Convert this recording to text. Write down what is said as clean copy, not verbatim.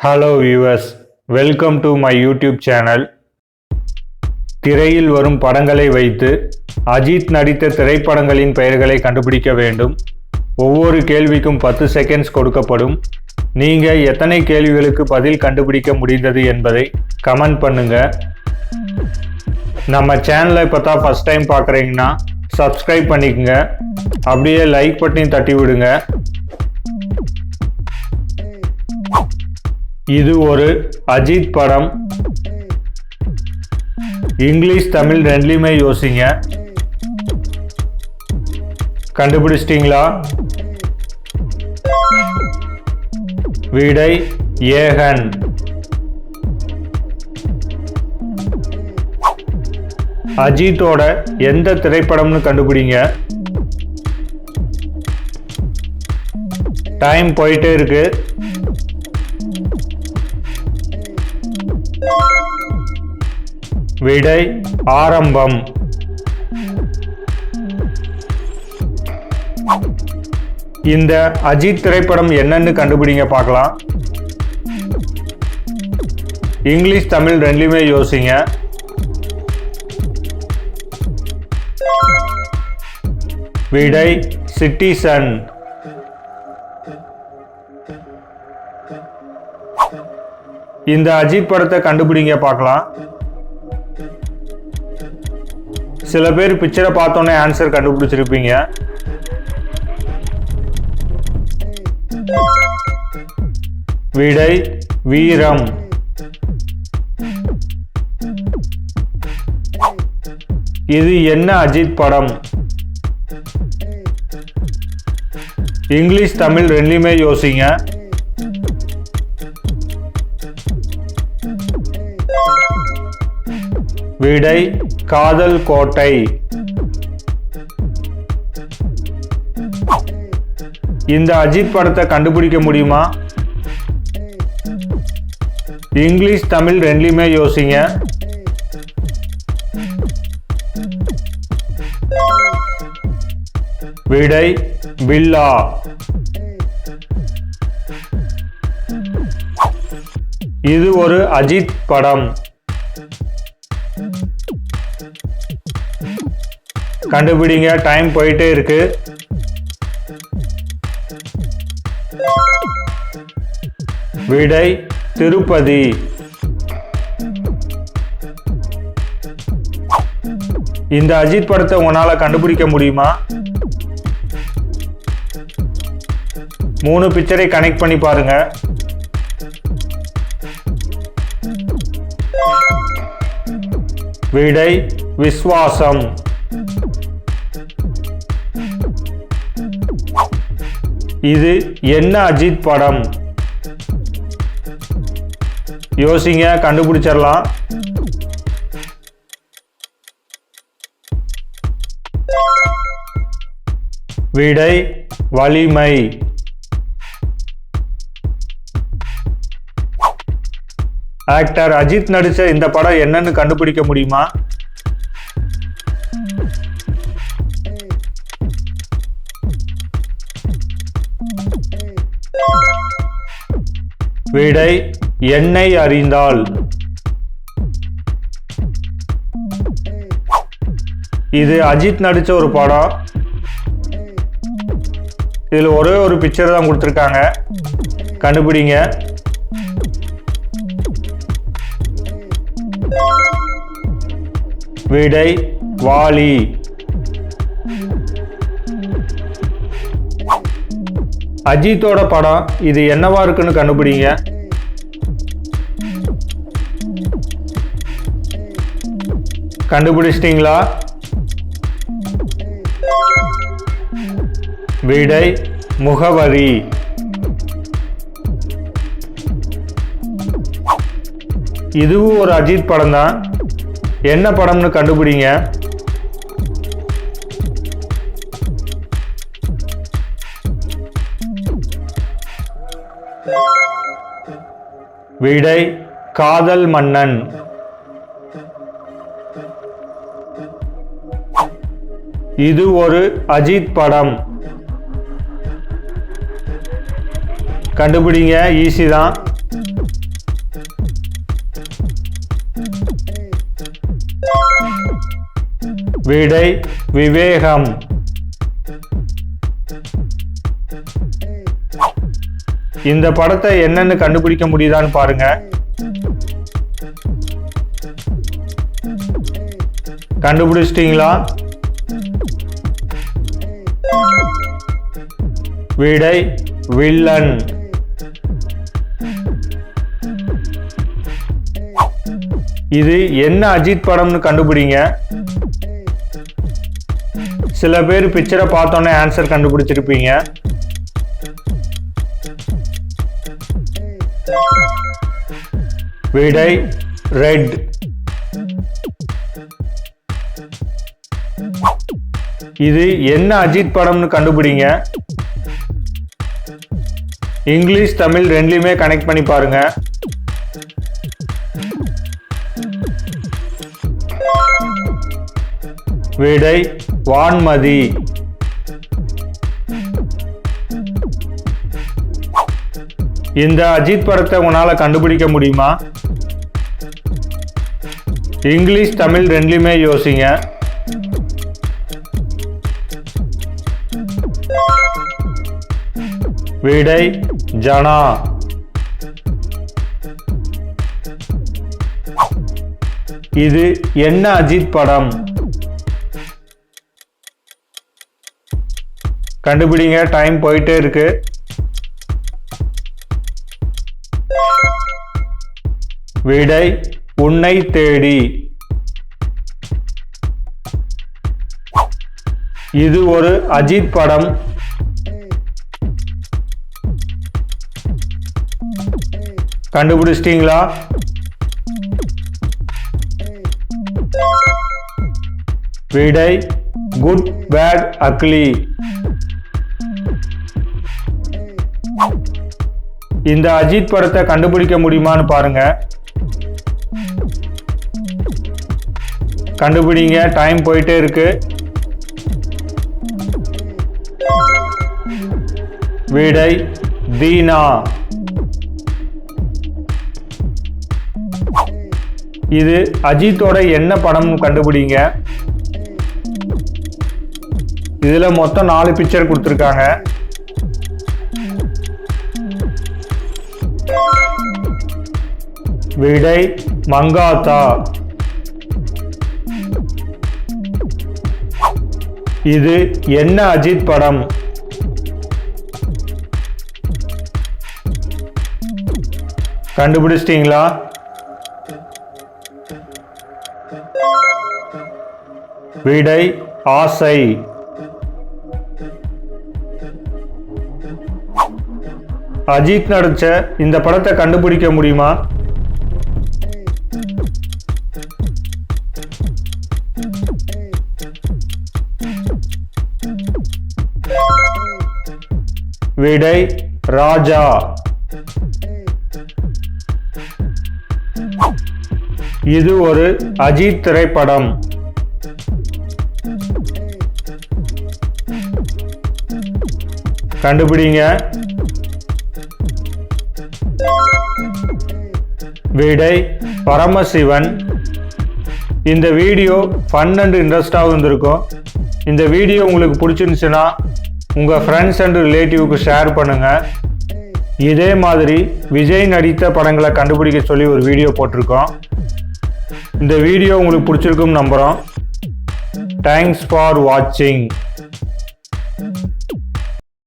Hello viewers, welcome to my YouTube channel. திரையில் வரும் படங்களை வைத்து அஜித் நடித்த திரைப்படங்களின் பெயர்களை கண்டுபிடிக்க வேண்டும். ஒவ்வொரு கேள்விக்கும் 10 செகண்ட்ஸ் கொடுக்கப்படும். நீங்கள் எத்தனை கேள்விகளுக்கு பதில் கண்டுபிடிக்க முடிந்தது என்பதை கமெண்ட் பண்ணுங்க. நம்ம சேனலை இப்போ தான் ஃபஸ்ட் டைம் பார்க்குறீங்கன்னா சப்ஸ்கிரைப் பண்ணிக்கங்க. அப்படியே லைக் பட்டனையும் தட்டி விடுங்க. இது ஒரு அஜித் படம். இங்கிலீஷ் தமிழ் ரெண்டுலையுமே யோசிங்க. கண்டுபிடிச்சிட்டிங்களா? விடை ஏகன். அஜித்தோட எந்த திரைப்படம்னு கண்டுபிடிங்க. டைம் போயிட்டே இருக்கு. விடை ஆரம்பம். இந்த அஜித் திரைப்படம் என்னன்னு கண்டுபிடிங்க பார்க்கலாம். இங்கிலீஷ் தமிழ் ரெண்டுலையுமே யோசிங்க. விடை சிட்டிசன். இந்த அஜித் படத்தை கண்டுபிடிங்க பார்க்கலாம். சில பேர் பிக்சரை பார்த்தோன்னே ஆன்சர் கண்டுபிடிச்சிருப்பீங்க. விடை வீரம். இது என்ன அஜித் படம்? இங்கிலீஷ் தமிழ் ரெண்டுலையுமே யோசிங்க. விடை காதல் கோட்டை. இந்த அஜித் படத்தை கண்டுபிடிக்க முடியுமா? இங்கிலீஷ் தமிழ் ரெண்டுலையுமே யோசிங்க. விடை பில்லா. இது ஒரு அஜித் படம். கண்டுபிடிங்க, டைம் போயிட்டே இருக்கு. விடை திருப்பதி. இந்த அஜித் படத்தை உங்களால கண்டுபிடிக்க முடியுமா? 3 பிக்சரை கனெக்ட் பண்ணி பாருங்க. விடை விஸ்வாசம். இது என்ன அஜித் படம்? யோசிங்க, கண்டுபிடிச்சிடலாம். விடை வலிமை. ஆக்டர் அஜித் நடிச்ச இந்த படம் என்னன்னு கண்டுபிடிக்க முடியுமா? விடை என்னை அறிந்தால். இது அஜித் நடிச்ச ஒரு படம். இதுல ஒரே ஒரு பிக்சர் தான் கொடுத்துருக்காங்க. கண்டுபிடிங்க. விடை வாலி. அஜித்தோட படம் இது என்னவா இருக்குன்னு கண்டுபிடிங்க. கண்டுபிடிச்சிட்டீங்களா? விடை முகவரி. இதுவும் ஒரு அஜித் படம் தான். என்ன படம்னு கண்டுபிடிங்க. விடை காதல் மன்னன். இது ஒரு அஜித் படம். கண்டுபிடிங்க, ஈஸி தான். விடை விவேகம். இந்த படத்தை என்னன்னு கண்டுபிடிக்க முடியுதான்னு பாருங்க. கண்டுபிடிச்சிட்டீங்களா? விடை வில்லன். இது என்ன அஜித் படம்னு கண்டுபிடிங்க. சில பேர் பிக்சரை பார்த்தோன்னே ஆன்சர் கண்டுபிடிச்சிருப்பீங்க. விடை ரெட். இது என்ன அஜித் படம்னு கண்டுபிடிங்க. இங்கிலீஷ் தமிழ் ரெண்டுலையுமே கனெக்ட் பண்ணி பாருங்க. விடை வான்மதி. இந்த அஜித் படத்தை உங்களால கண்டுபிடிக்க முடியுமா? இங்கிலீஷ் தமிழ் ரெண்டுலையுமே யோசிங்க. விடை ஜனா. இது என்ன அஜித் படம்? கண்டுபிடிங்க, டைம் போயிட்டே இருக்கு. விடை உன்னை தேடி. இது ஒரு அஜித் படம். கண்டுபிடிச்சிட்டீங்களா? விடை குட் பேட் அக்லி. இந்த அஜித் படத்தை கண்டுபிடிக்க முடியுமான்னு பாருங்க. கண்டுபிடிங்க, டைம் போயிட்டே இருக்கு. விடை தீனா. இது அஜித்தோட என்ன படம் கண்டுபிடிங்க. இதுல மொத்தம் 4 பிக்சர் கொடுத்திருக்காங்க. விடை மங்காத்தா. இது என்ன அஜித் படம்? கண்டுபிடிச்சிட்டீங்களா? விடை ஆசை. அஜித் நடிச்ச இந்த படத்தை கண்டுபிடிக்க முடியுமா? விடை ராஜா. இது ஒரு அஜித் திரைப்படம். கண்டுபிடிங்க. விடை பரமசிவன். இந்த வீடியோ ஃபன் அண்ட் இன்ட்ரெஸ்டாக இருந்திருக்கும். இந்த வீடியோ உங்களுக்கு பிடிச்சிருந்துச்சுன்னா உங்கள் ஃப்ரெண்ட்ஸ் அண்ட் ரிலேட்டிவ்க்கு ஷேர் பண்ணுங்கள். இதே மாதிரி விஜய் நடித்த படங்களை கண்டுபிடிக்க சொல்லி ஒரு வீடியோ போட்டிருக்கோம். இந்த வீடியோ உங்களுக்கு பிடிச்சிருக்கும்னு நம்புகிறோம். தேங்க்ஸ் ஃபார் வாட்சிங்.